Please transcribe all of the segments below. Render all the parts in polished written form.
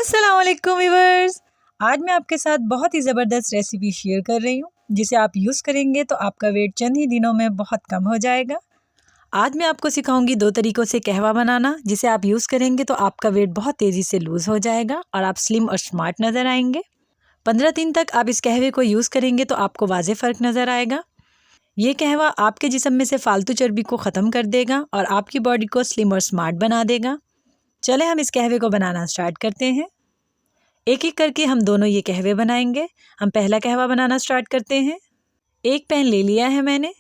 अस्सलाम वालेकुम व्यूअर्स। आज मैं आपके साथ बहुत ही ज़बरदस्त रेसिपी शेयर कर रही हूँ जिसे आप यूज़ करेंगे तो आपका वेट चंद ही दिनों में बहुत कम हो जाएगा। आज मैं आपको सिखाऊंगी 2 तरीक़ों से कहवा बनाना जिसे आप यूज़ करेंगे तो आपका वेट बहुत तेज़ी से लूज़ हो जाएगा और आप स्लिम और स्मार्ट नज़र आएंगे। 15 दिन तक आप इस कहवे को यूज़ करेंगे तो आपको वाज़े फ़र्क नज़र आएगा। ये कहवा आपके जिस्म में से फालतू चर्बी को ख़त्म कर देगा और आपकी बॉडी को स्लिम और स्मार्ट बना देगा। चले हम इस कहवे को बनाना स्टार्ट करते हैं। एक एक करके हम दोनों ये कहवे बनाएंगे। हम पहला कहवा बनाना स्टार्ट करते हैं। एक पैन ले लिया है मैंने।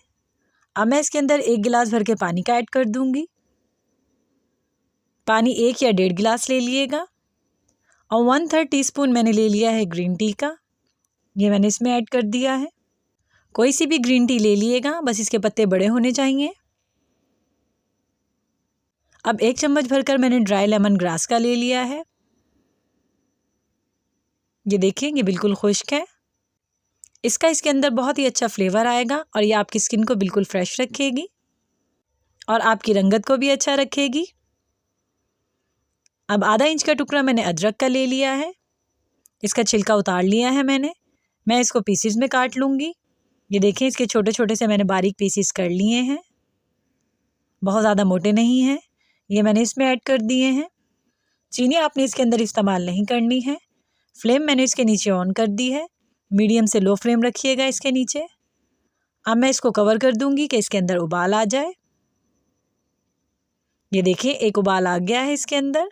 अब मैं इसके अंदर 1 गिलास भर के पानी का ऐड कर दूंगी। पानी 1 या 1.5 गिलास ले लिएगा। और 1/3 टीस्पून मैंने ले लिया है ग्रीन टी का। ये मैंने इसमें ऐड कर दिया है। कोई सी भी ग्रीन टी ले लिएगा, बस इसके पत्ते बड़े होने चाहिए। अब 1 चम्मच भरकर मैंने ड्राई लेमन ग्रास का ले लिया है। ये देखिए, ये बिल्कुल खुश्क है। इसके अंदर बहुत ही अच्छा फ्लेवर आएगा और ये आपकी स्किन को बिल्कुल फ्रेश रखेगी और आपकी रंगत को भी अच्छा रखेगी। अब आधा इंच का टुकड़ा मैंने अदरक का ले लिया है। इसका छिलका उतार लिया है मैंने। मैं इसको पीसीज में काट लूँगी। ये देखें, इसके छोटे छोटे से मैंने बारीक पीसीस कर लिए हैं, बहुत ज़्यादा मोटे नहीं हैं। ये मैंने इसमें ऐड कर दिए हैं। चीनी आपने इसके अंदर इस्तेमाल नहीं करनी है। फ्लेम मैंने इसके नीचे ऑन कर दी है। मीडियम से लो फ्लेम रखिएगा इसके नीचे। अब मैं इसको कवर कर दूंगी कि इसके अंदर उबाल आ जाए। ये देखिए, एक उबाल आ गया है इसके अंदर।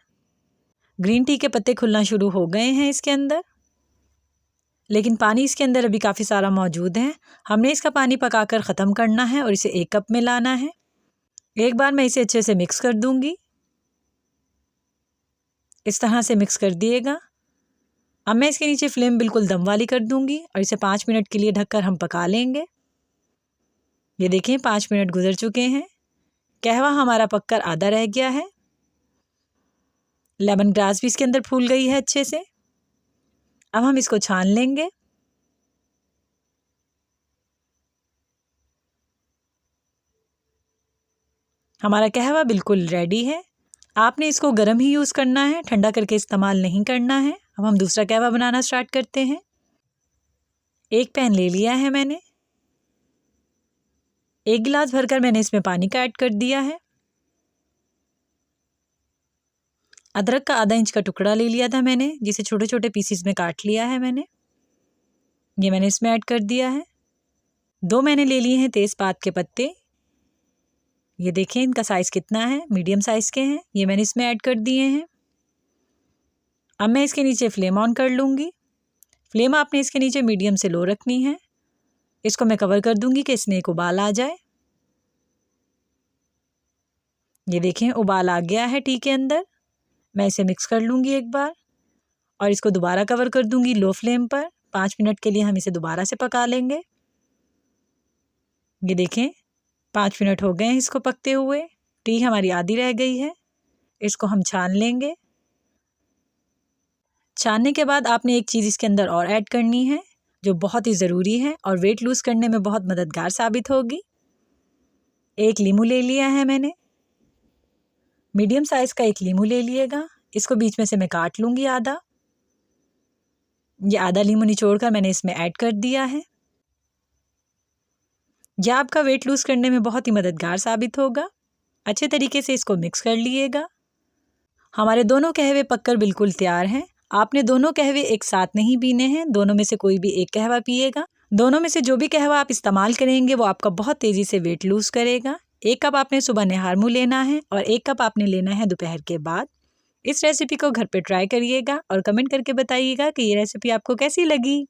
ग्रीन टी के पत्ते खुलना शुरू हो गए हैं इसके अंदर, लेकिन पानी इसके अंदर अभी काफ़ी सारा मौजूद है। हमने इसका पानी पकाकर ख़त्म करना है और इसे 1 कप में लाना है। एक बार मैं इसे अच्छे से मिक्स कर दूंगी। इस तरह से मिक्स कर दिएगा। अब मैं इसके नीचे फ्लेम बिल्कुल दम वाली कर दूंगी और इसे 5 मिनट के लिए ढककर हम पका लेंगे। ये देखें, 5 मिनट गुजर चुके हैं। कहवा हमारा पककर आधा रह गया है। लेमन ग्रास भी इसके अंदर फूल गई है अच्छे से। अब हम इसको छान लेंगे। हमारा कहवा बिल्कुल रेडी है। आपने इसको गर्म ही यूज़ करना है, ठंडा करके इस्तेमाल नहीं करना है। अब हम दूसरा कहवा बनाना स्टार्ट करते हैं। एक पैन ले लिया है मैंने। 1 गिलास भरकर मैंने इसमें पानी का ऐड कर दिया है। अदरक का आधा इंच का टुकड़ा ले लिया था मैंने, जिसे छोटे छोटे पीसीस में काट लिया है मैंने। ये मैंने इसमें ऐड कर दिया है। 2 मैंने ले लिए हैं तेज़पात के पत्ते। ये देखें, इनका साइज़ कितना है, मीडियम साइज़ के हैं। ये मैंने इसमें ऐड कर दिए हैं। अब मैं इसके नीचे फ्लेम ऑन कर लूँगी। फ्लेम आपने इसके नीचे मीडियम से लो रखनी है। इसको मैं कवर कर दूँगी कि इसमें एक उबाल आ जाए। ये देखें, उबाल आ गया है टी के अंदर। मैं इसे मिक्स कर लूँगी एक बार और इसको दोबारा कवर कर दूँगी लो फ्लेम पर। 5 मिनट के लिए हम इसे दोबारा से पका लेंगे। ये देखें, 5 मिनट हो गए हैं इसको पकते हुए। टी हमारी आधी रह गई है। इसको हम छान लेंगे। छानने के बाद आपने एक चीज़ इसके अंदर और ऐड करनी है जो बहुत ही ज़रूरी है और वेट लूज़ करने में बहुत मददगार साबित होगी। 1 लीमू ले लिया है मैंने। मीडियम साइज़ का 1 लीमू ले लिएगा। इसको बीच में से मैं काट लूँगी आधा। ये आधा लीमू निचोड़कर मैंने इसमें ऐड कर दिया है। यह आपका वेट लूज़ करने में बहुत ही मददगार साबित होगा। अच्छे तरीके से इसको मिक्स कर लीजिएगा। हमारे दोनों कहवे पककर बिल्कुल तैयार हैं। आपने दोनों कहवे एक साथ नहीं पीने हैं, दोनों में से कोई भी एक कहवा पिएगा। दोनों में से जो भी कहवा आप इस्तेमाल करेंगे वो आपका बहुत तेज़ी से वेट लूज़ करेगा। 1 कप आपने सुबह निहार मुँह लेना है और 1 कप आपने लेना है दोपहर के बाद। इस रेसिपी को घर पे ट्राई करिएगा और कमेंट करके बताइएगा कि ये रेसिपी आपको कैसी लगी।